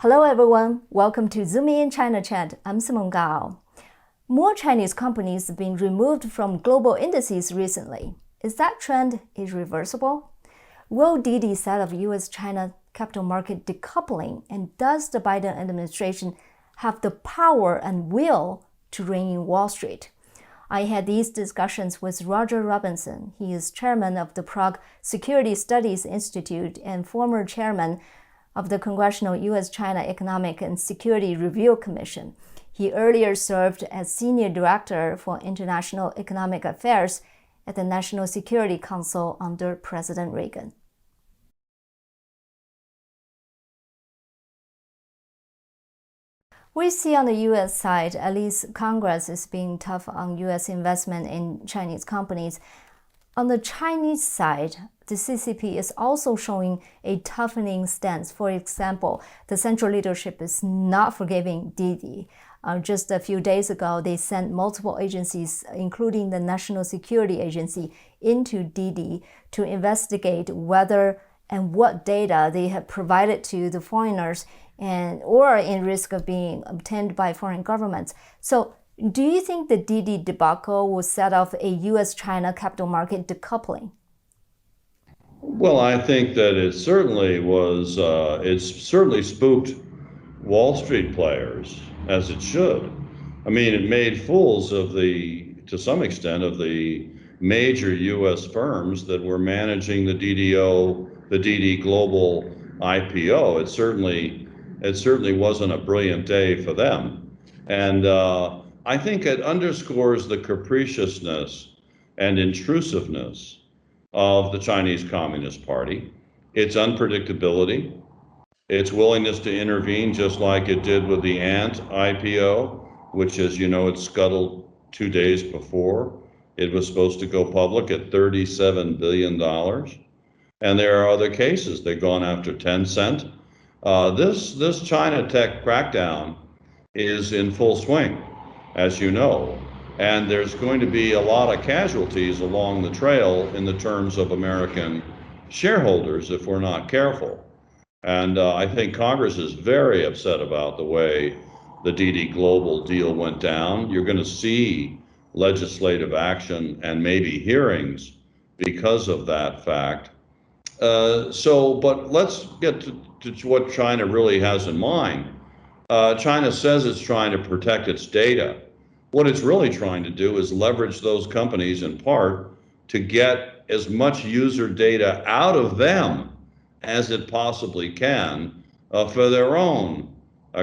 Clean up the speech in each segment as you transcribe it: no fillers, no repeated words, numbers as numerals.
Hello everyone, welcome to Zoom in China Chat. I'm Simone Gao. More Chinese companies have been removed from global indices recently. Is that trend irreversible? Will Didi set off US-China capital market decoupling, and does the Biden administration have the power and will to rein in Wall Street? I had these discussions with Roger Robinson. He is chairman of the Prague Security Studies Institute and former chairman of the Congressional US-China Economic and Security Review Commission. He earlier served as Senior Director for International Economic Affairs at the National Security Council under President Reagan. We see on the U.S. side, at least Congress is being tough on U.S. investment in Chinese companies. On the Chinese side, the CCP is also showing a toughening stance. For example, the central leadership is not forgiving Didi. Just a few days ago, they sent multiple agencies, including the National Security Agency, into Didi to investigate whether and what data they have provided to the foreigners or in risk of being obtained by foreign governments. So do you think the Didi debacle will set off a US-China capital market decoupling? Well, I think that it certainly was, it's certainly spooked Wall Street players, as it should. I mean, it made fools of to some extent, of the major US firms that were managing the DDO, the Didi Global IPO. It certainly wasn't a brilliant day for them. And I think it underscores the capriciousness and intrusiveness of the Chinese Communist Party, its unpredictability, its willingness to intervene just like it did with the Ant IPO, which, as you know, it scuttled 2 days before it was supposed to go public at $37 billion. And there are other cases. They've gone after Tencent. This China tech crackdown is in full swing, as you know. And there's going to be a lot of casualties along the trail in the terms of American shareholders if we're not careful. And I think Congress is very upset about the way the Didi Global deal went down. You're going to see legislative action and maybe hearings because of that fact. But let's get to what China really has in mind. China says it's trying to protect its data. What it's really trying to do is leverage those companies in part to get as much user data out of them as it possibly can for their own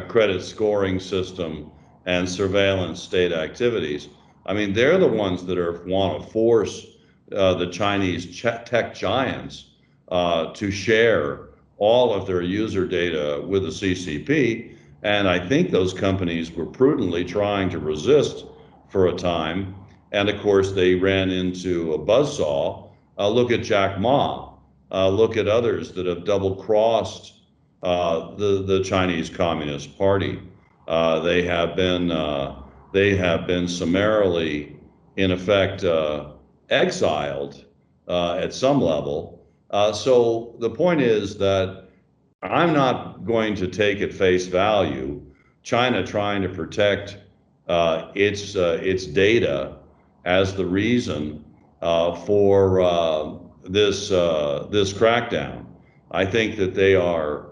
credit scoring system and surveillance state activities. I mean, they're the ones that want to force the Chinese tech giants to share all of their user data with the CCP. And I think those companies were prudently trying to resist for a time. And of course, they ran into a buzzsaw. Look at Jack Ma. Look at others that have double-crossed the Chinese Communist Party. They have been summarily, in effect, exiled at some level. So the point is that I'm not going to take at face value China trying to protect its data as the reason for this crackdown. I think that they are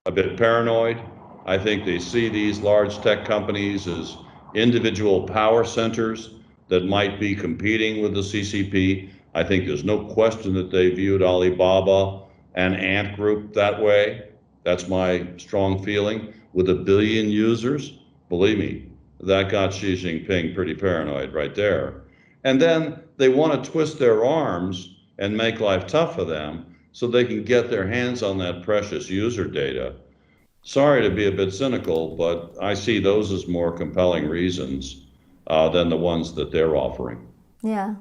a bit paranoid. I think they see these large tech companies as individual power centers that might be competing with the CCP. I think there's no question that they viewed Alibaba and Ant Group that way. That's my strong feeling. With 1 billion users, believe me, that got Xi Jinping pretty paranoid right there. And then they want to twist their arms and make life tough for them so they can get their hands on that precious user data. Sorry to be a bit cynical, but I see those as more compelling reasons than the ones that they're offering. Yeah,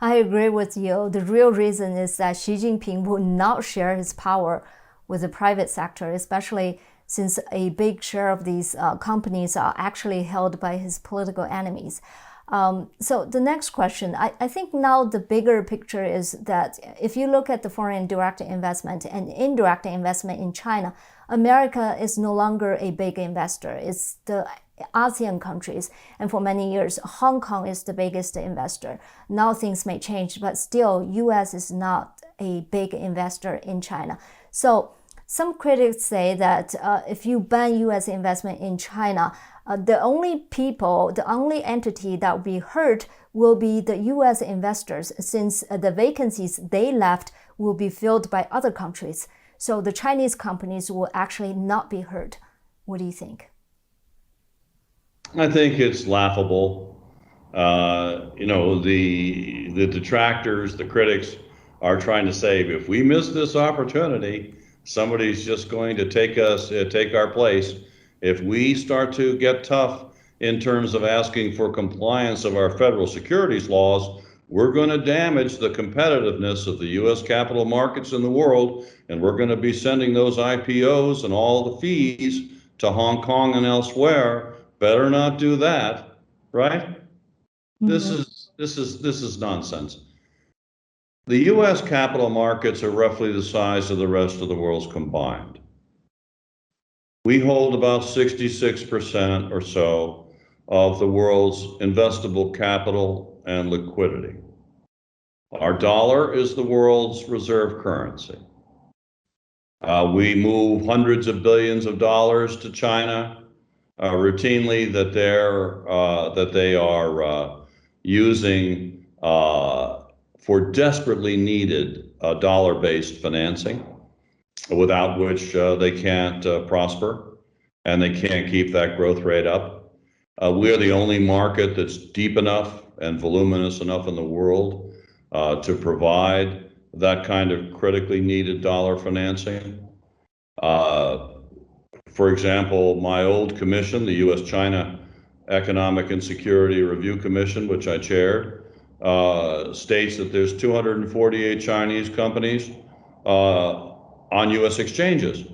I agree with you. The real reason is that Xi Jinping will not share his power with the private sector, especially since a big share of these companies are actually held by his political enemies. So the next question, I think now the bigger picture is that if you look at the foreign direct investment and indirect investment in China, America is no longer a big investor. It's the ASEAN countries, and for many years, Hong Kong is the biggest investor. Now things may change, but still, US is not a big investor in China. So some critics say that if you ban US investment in China, the only entity that will be hurt will be the US investors, since the vacancies they left will be filled by other countries. So the Chinese companies will actually not be hurt. What do you think? I think it's laughable. The detractors, the critics are trying to say, if we miss this opportunity, somebody's just going to take our place. If we start to get tough in terms of asking for compliance of our federal securities laws, we're going to damage the competitiveness of the U.S. capital markets in the world, and we're going to be sending those IPOs and all the fees to Hong Kong and elsewhere. Better not do that, right? Mm-hmm. This is nonsense. The U.S. capital markets are roughly the size of the rest of the world's combined. We hold about 66% or so of the world's investable capital and liquidity. Our dollar is the world's reserve currency. We move hundreds of billions of dollars to China routinely that they are using for desperately needed dollar-based financing, without which they can't prosper and they can't keep that growth rate up. We're the only market that's deep enough and voluminous enough in the world to provide that kind of critically needed dollar financing. For example, my old commission, the USChina Economic and Security Review Commission, which I chaired, states that there's 248 Chinese companies on US exchanges.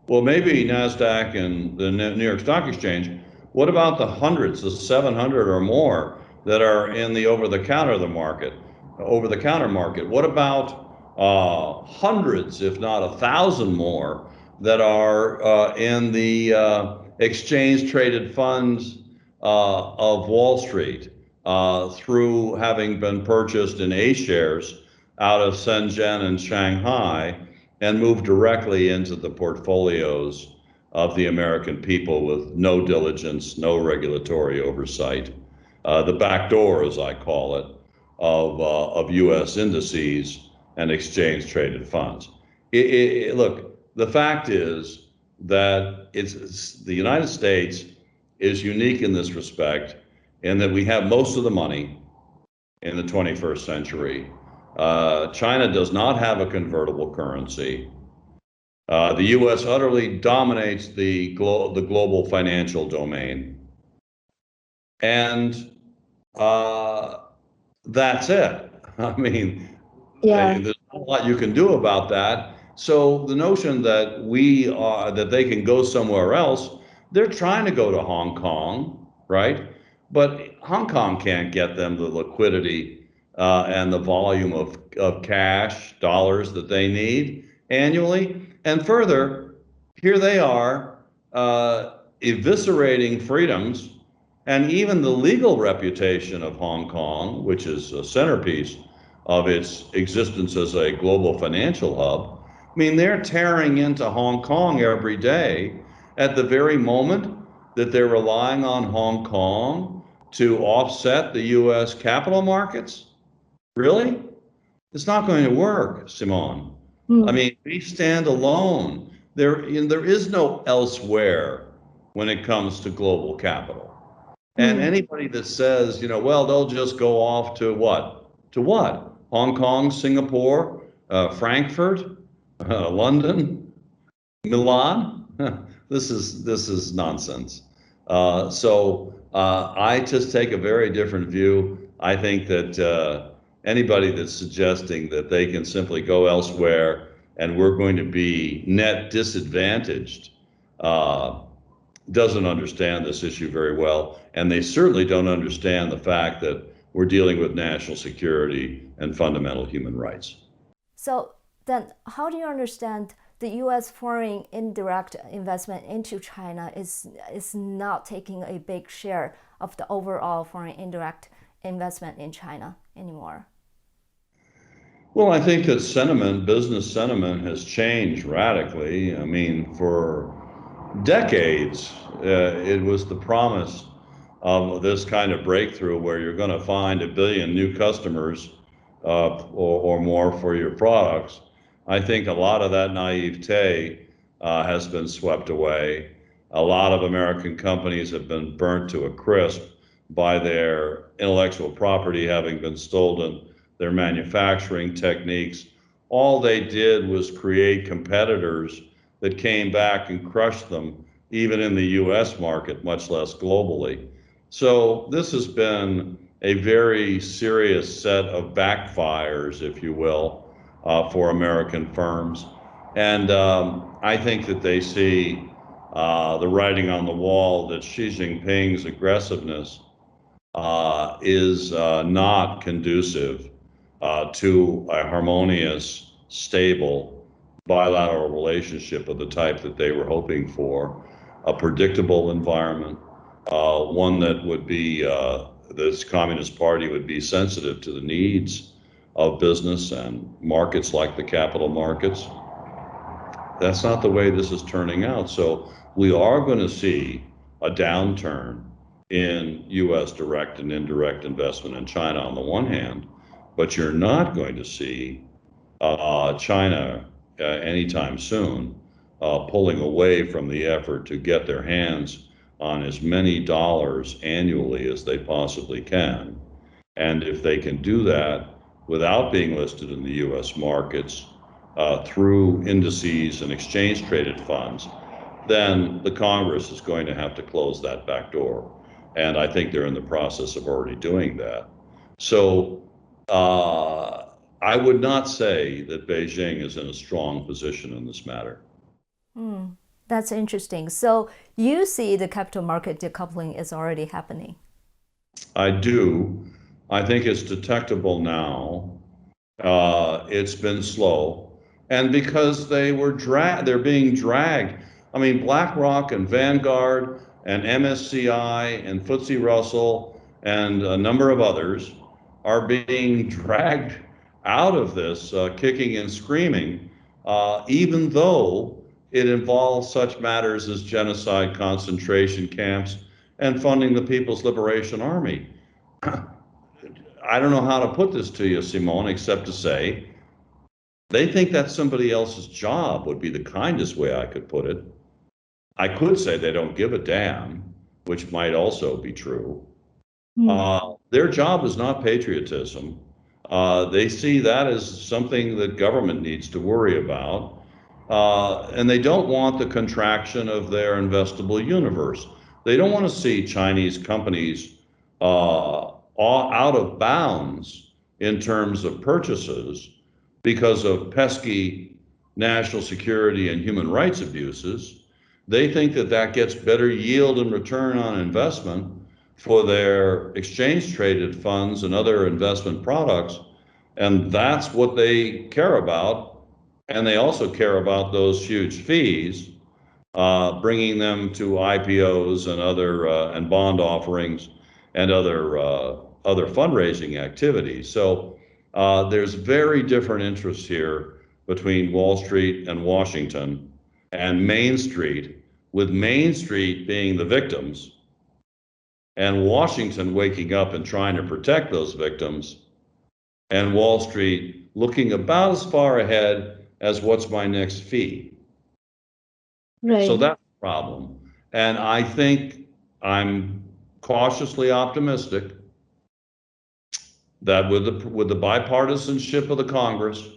Well, maybe NASDAQ and the New York Stock Exchange. What about the hundreds, the 700 or more that are in the over-the-counter market? What about hundreds, if not 1,000 more, that are in the exchange-traded funds of Wall Street through having been purchased in A shares out of Shenzhen and Shanghai and moved directly into the portfolios of the American people with no diligence, no regulatory oversight. The back door, as I call it, of US indices and exchange-traded funds. Look, the fact is that the United States is unique in this respect, in that we have most of the money in the 21st century. China does not have a convertible currency. The U.S. utterly dominates the global financial domain. And that's it. I mean, Yeah. there's not a lot you can do about that. So the notion that that they can go somewhere else, they're trying to go to Hong Kong, right? But Hong Kong can't get them the liquidity and the volume of cash, dollars that they need annually. And further, here they are eviscerating freedoms and even the legal reputation of Hong Kong, which is a centerpiece of its existence as a global financial hub. I mean, they're tearing into Hong Kong every day at the very moment that they're relying on Hong Kong to offset the US capital markets. Really? It's not going to work, Simone. I mean, we stand alone. There is no elsewhere when it comes to global capital. And anybody that says, well, they'll just go off to what? To what? Hong Kong, Singapore, Frankfurt, London, Milan? This is nonsense. So I just take a very different view. I think that anybody that's suggesting that they can simply go elsewhere and we're going to be net disadvantaged doesn't understand this issue very well, and they certainly don't understand the fact that we're dealing with national security and fundamental human rights. So then how do you understand the U.S. foreign indirect investment into China is not taking a big share of the overall foreign indirect investment in China anymore? Well, I think that sentiment, business sentiment, has changed radically. I mean, for decades, it was the promise of this kind of breakthrough where you're going to find 1 billion new customers or more for your products. I think a lot of that naivete has been swept away. A lot of American companies have been burnt to a crisp by their intellectual property having been stolen, their manufacturing techniques. All they did was create competitors that came back and crushed them, even in the US market, much less globally. So this has been a very serious set of backfires, if you will, for American firms. And I think that they see the writing on the wall that Xi Jinping's aggressiveness is not conducive to a harmonious, stable, bilateral relationship of the type that they were hoping for, a predictable environment, one that would be, this Communist Party would be sensitive to the needs of business and markets like the capital markets. That's not the way this is turning out. So we are going to see a downturn in U.S. direct and indirect investment in China on the one hand, but you're not going to see China anytime soon pulling away from the effort to get their hands on as many dollars annually as they possibly can. And if they can do that without being listed in the U.S. markets through indices and exchange traded funds, then the Congress is going to have to close that back door. And I think they're in the process of already doing that. So I would not say that Beijing is in a strong position in this matter. That's interesting. So you see the capital market decoupling is already happening. I do. I think it's detectable now. It's been slow. And because they're being dragged. I mean, BlackRock and Vanguard and MSCI and FTSE Russell and a number of others are being dragged out of this, kicking and screaming, even though it involves such matters as genocide, concentration camps, and funding the People's Liberation Army. I don't know how to put this to you, Simone, except to say they think that's somebody else's job, would be the kindest way I could put it. I could say they don't give a damn, which might also be true. Their job is not patriotism. They see that as something that government needs to worry about. And they don't want the contraction of their investable universe. They don't want to see Chinese companies out of bounds in terms of purchases because of pesky national security and human rights abuses. They think that that gets better yield and return on investment for their exchange traded funds and other investment products. And that's what they care about. And they also care about those huge fees, bringing them to IPOs and other and bond offerings and other fundraising activities. So there's very different interests here between Wall Street and Washington and Main Street, with Main Street being the victims and Washington waking up and trying to protect those victims, and Wall Street looking about as far ahead as what's my next fee. Right. So that's the problem. And I think I'm cautiously optimistic that with the bipartisanship of the Congress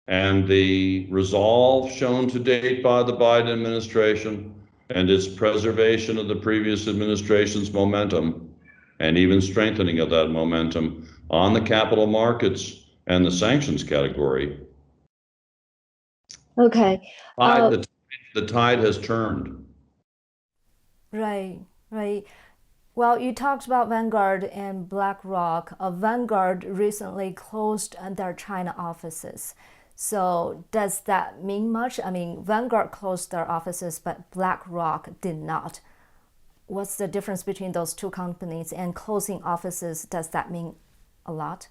and the resolve shown to date by the Biden administration and its preservation of the previous administration's momentum and even strengthening of that momentum on the capital markets and the sanctions category, Okay. the tide has turned. Right, right. Well, you talked about Vanguard and BlackRock. Vanguard recently closed their China offices. So does that mean much? I mean, Vanguard closed their offices, but BlackRock did not. What's the difference between those two companies and closing offices? Does that mean a lot?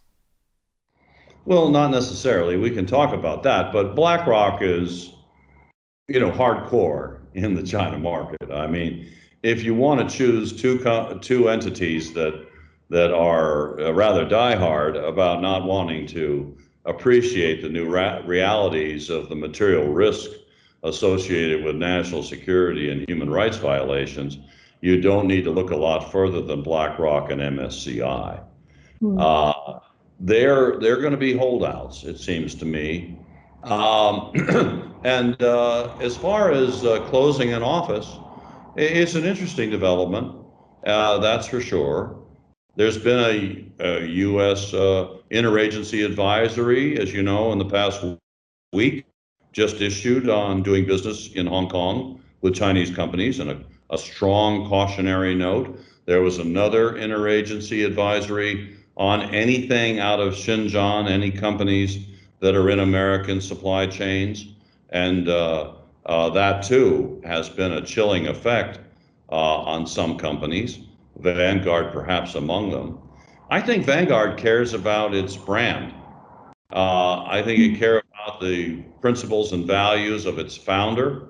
Well, not necessarily. We can talk about that, but BlackRock is, hardcore in the China market. I mean, if you want to choose two entities that are rather diehard about not wanting to appreciate the new realities of the material risk associated with national security and human rights violations, you don't need to look a lot further than BlackRock and MSCI. Hmm. Uh, they're going to be holdouts, it seems to me. And as far as closing an office, it's an interesting development, that's for sure. There's been a U.S. Interagency advisory, as you know, in the past week, just issued on doing business in Hong Kong with Chinese companies, and a strong cautionary note. There was another interagency advisory on anything out of Xinjiang, any companies that are in American supply chains. And that too has been a chilling effect on some companies, Vanguard perhaps among them. I think Vanguard cares about its brand. I think it cares about the principles and values of its founder.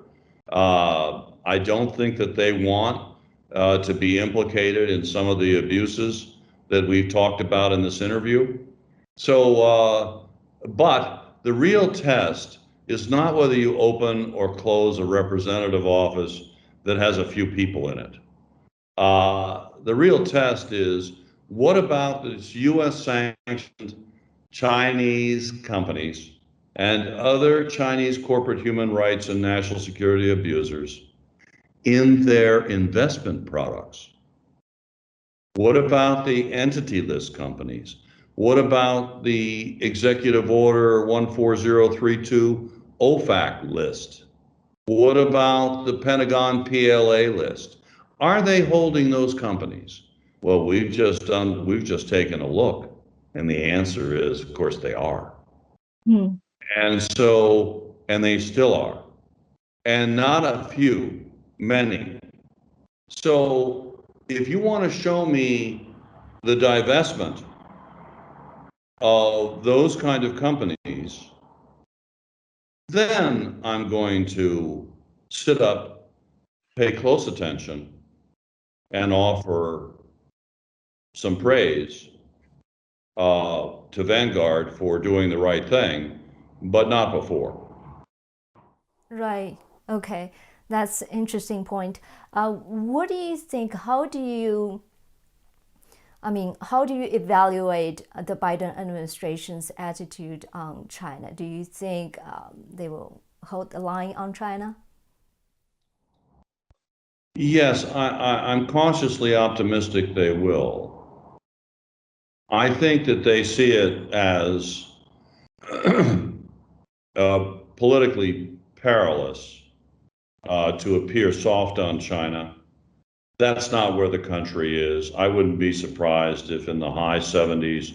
I don't think that they want to be implicated in some of the abuses that we've talked about in this interview. So, but the real test is not whether you open or close a representative office that has a few people in it. The real test is what about this US sanctioned Chinese companies and other Chinese corporate human rights and national security abusers in their investment products? What about the entity list companies? What about the Executive Order 14032 OFAC list? What about the Pentagon PLA list? Are they holding those companies? Well, we've just taken a look, and the answer is, of course, they are. Hmm. And they still are. And not a few, many. So if you want to show me the divestment of those kind of companies, then I'm going to sit up, pay close attention, and offer some praise to Vanguard for doing the right thing, but not before. Right. Okay. That's an interesting point. What do you think? How do you evaluate the Biden administration's attitude on China? Do you think they will hold the line on China? Yes, I'm cautiously optimistic they will. I think that they see it as politically perilous to appear soft on China. That's not where the country is. I wouldn't be surprised if in the high 70s,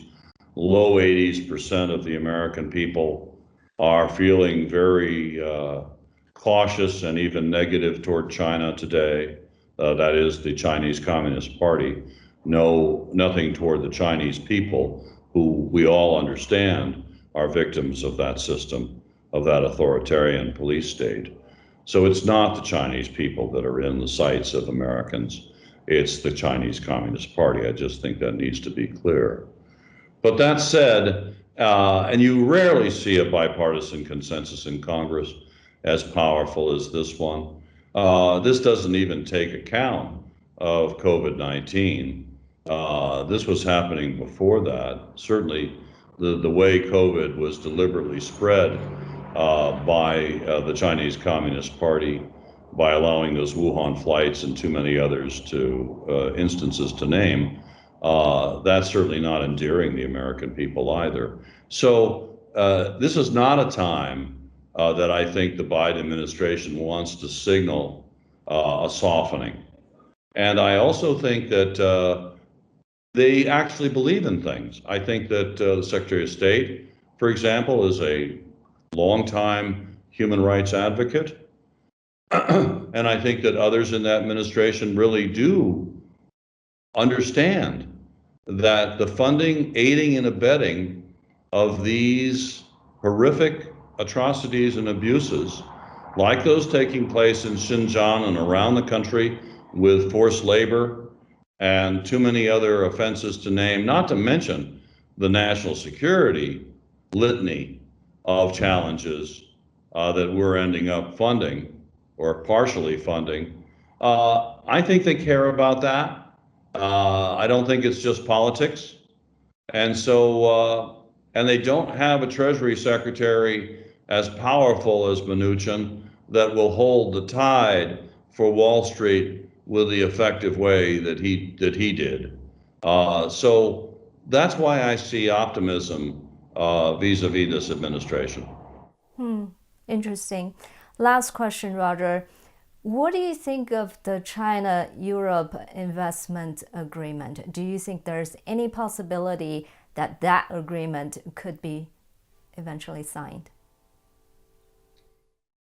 low 80s% of the American people are feeling very cautious and even negative toward China today. That is the Chinese Communist Party. No, nothing toward the Chinese people, who we all understand are victims of that system, of that authoritarian police state. So it's not the Chinese people that are in the sights of Americans. It's the Chinese Communist Party. I just think that needs to be clear. But that said, and you rarely see a bipartisan consensus in Congress as powerful as this one. This doesn't even take account of COVID-19. This was happening before that. Certainly, the way COVID was deliberately spread by the Chinese Communist Party by allowing those Wuhan flights and too many others to instances to name, that's certainly not endearing the American people either. So this is not a time that I think the Biden administration wants to signal a softening. And I also think that they actually believe in things. I think that the Secretary of State, for example, is a longtime human rights advocate. And I think that others in that administration really do understand that the funding, aiding, and abetting of these horrific atrocities and abuses, like those taking place in Xinjiang and around the country with forced labor and too many other offenses to name, not to mention the national security litany of challenges that we're ending up funding or partially funding. I think they care about that. I don't think it's just politics. And so, and they don't have a Treasury Secretary as powerful as Mnuchin that will hold the tide for Wall Street with the effective way that he did. So that's why I see optimism vis-a-vis this administration. Interesting. Last question, Roger. What do you think of the China-Europe investment agreement? Do you think there's any possibility that that agreement could be eventually signed?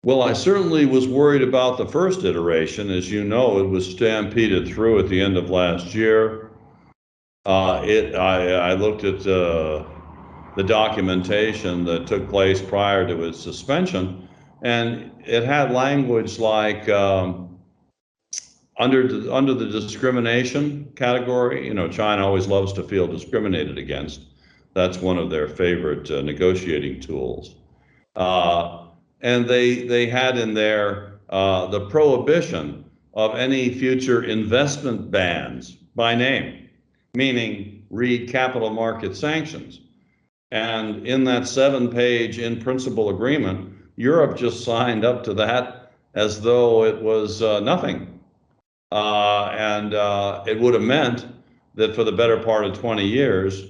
Well, I certainly was worried about the first iteration. As you know, it was stampeded through at the end of last year. I looked at the documentation that took place prior to its suspension, and it had language like under the discrimination category. You know, China always loves to feel discriminated against. That's one of their favorite negotiating tools. Uh, and they had in there the prohibition of any future investment bans by name, meaning read capital market sanctions. And in that 7-page in principle agreement, Europe just signed up to that as though it was nothing. And it would have meant that for the better part of 20 years,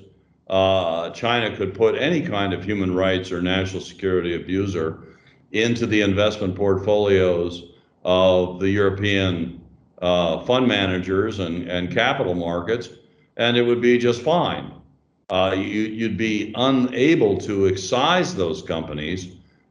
China could put any kind of human rights or national security abuser into the investment portfolios of the European fund managers and capital markets, and it would be just fine. You'd be unable to excise those companies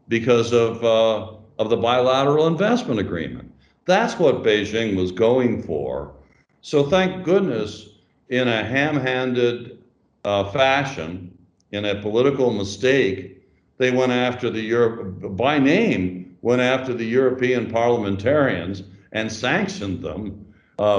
because of the bilateral investment agreement. That's what Beijing was going for. So thank goodness, in a ham-handed fashion, in a political mistake, they went after the Europe by name, went after the European parliamentarians and sanctioned them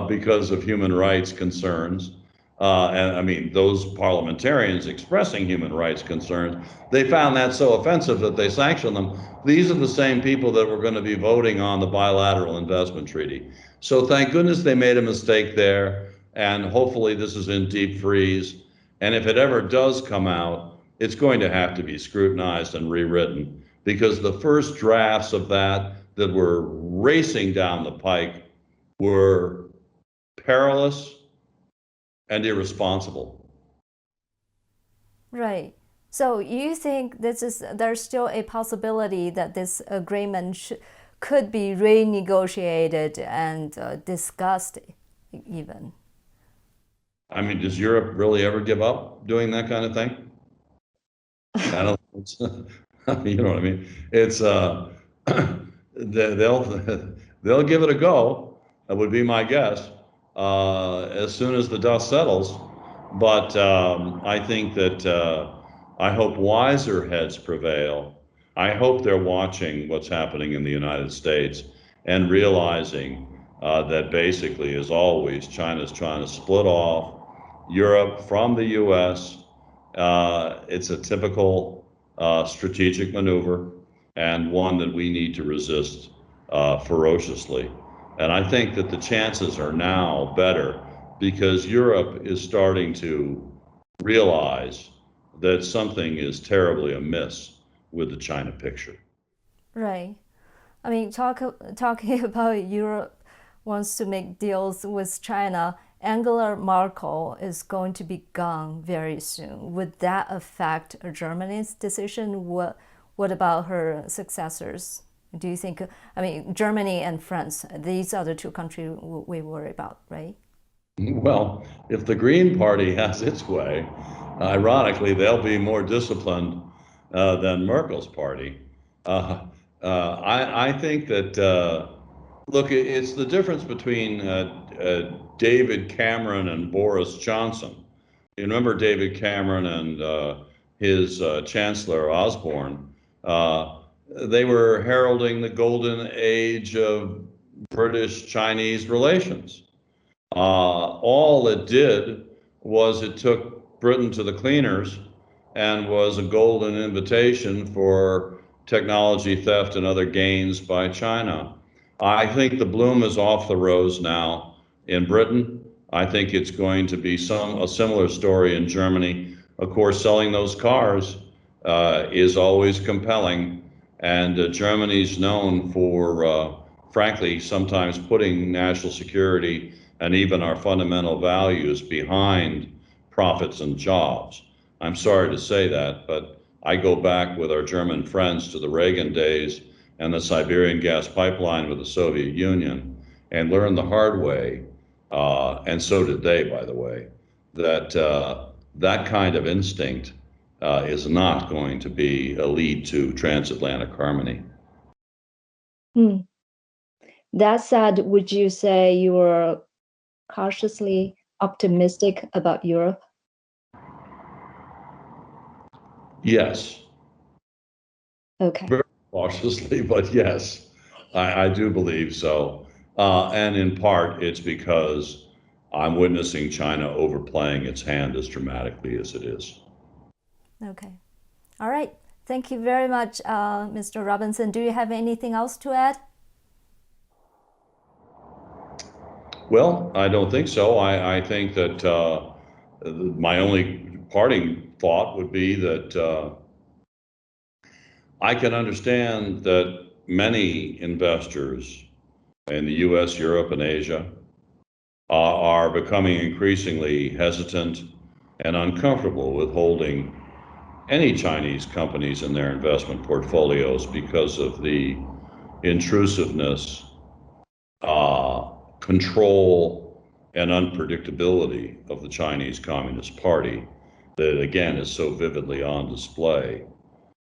because of human rights concerns. And I mean, those parliamentarians expressing human rights concerns, they found that so offensive that they sanctioned them. These are the same people that were going to be voting on the bilateral investment treaty. So thank goodness they made a mistake there. And hopefully this is in deep freeze. And if it ever does come out, it's going to have to be scrutinized and rewritten, because the first drafts of that were racing down the pike were perilous and irresponsible. Right. So you think there's still a possibility that this agreement could be renegotiated and discussed even? I mean, does Europe really ever give up doing that kind of thing? I don't, you know what I mean? It's, they'll give it a go. That would be my guess, as soon as the dust settles. But I think that I hope wiser heads prevail. I hope they're watching what's happening in the United States and realizing that basically, as always, China's trying to split off Europe from the US. It's a typical strategic maneuver, and one that we need to resist ferociously. And I think that the chances are now better because Europe is starting to realize that something is terribly amiss with the China picture. Right. I mean, talking about Europe wants to make deals with China. Angela Merkel is going to be gone very soon. Would that affect Germany's decision? What about her successors? Do you think, I mean, Germany and France, these are the two countries we worry about, right? Well, if the Green Party has its way, ironically, they'll be more disciplined than Merkel's party. I think that, look, it's the difference between David Cameron and Boris Johnson. You remember David Cameron and his Chancellor Osborne? They were heralding the golden age of British-Chinese relations. All it did was it took Britain to the cleaners and was a golden invitation for technology theft and other gains by China. I think the bloom is off the rose now in Britain. I think it's going to be a similar story in Germany. Of course, selling those cars is always compelling, and Germany's known for, frankly, sometimes putting national security and even our fundamental values behind profits and jobs. I'm sorry to say that, but I go back with our German friends to the Reagan days and the Siberian gas pipeline with the Soviet Union and learned the hard way, and so did they, by the way, that that kind of instinct is not going to be a lead to transatlantic harmony. That said, would you say you are cautiously optimistic about Europe? Yes. Okay. Very cautiously, but yes, I do believe so. And in part, it's because I'm witnessing China overplaying its hand as dramatically as it is. Okay. All right. Thank you very much, Mr. Robinson. Do you have anything else to add? Well, I don't think so. I think that my only parting thought would be that I can understand that many investors in the US, Europe, and Asia are becoming increasingly hesitant and uncomfortable with holding any Chinese companies in their investment portfolios because of the intrusiveness, control, and unpredictability of the Chinese Communist Party that, again, is so vividly on display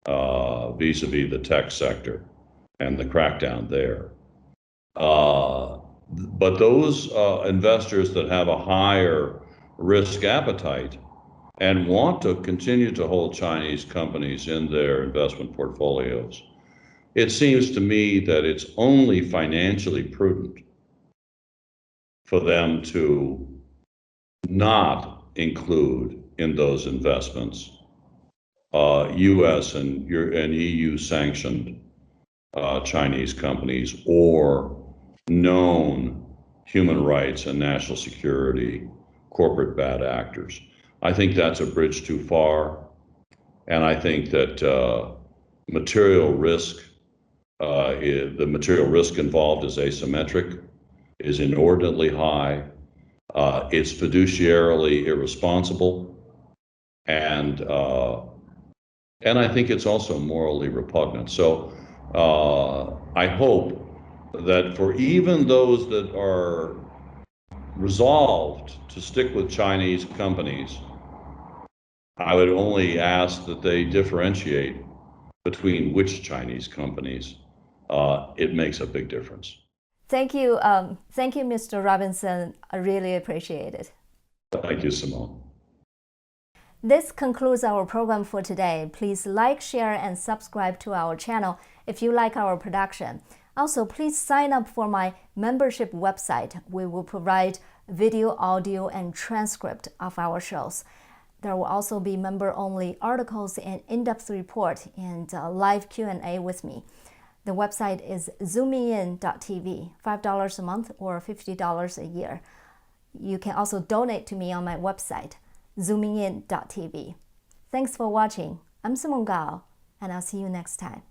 vis-a-vis the tech sector and the crackdown there. But those investors that have a higher risk appetite and want to continue to hold Chinese companies in their investment portfolios, it seems to me that it's only financially prudent for them to not include in those investments US and EU sanctioned Chinese companies or known human rights and national security corporate bad actors. I think that's a bridge too far, and I think that the material risk involved is asymmetric, is inordinately high, it's fiduciarily irresponsible, and I think it's also morally repugnant. So I hope that for even those that are resolved to stick with Chinese companies, I would only ask that they differentiate between which Chinese companies. It makes a big difference. Thank you, Mr. Robinson. I really appreciate it. Thank you, Simone. This concludes our program for today. Please like, share, and subscribe to our channel if you like our production. Also, please sign up for my membership website. We will provide video, audio, and transcript of our shows. There will also be member-only articles and in-depth report and live Q&A with me. The website is zoomingin.tv, $5 a month or $50 a year. You can also donate to me on my website, zoomingin.tv. Thanks for watching. I'm Simone Gao, and I'll see you next time.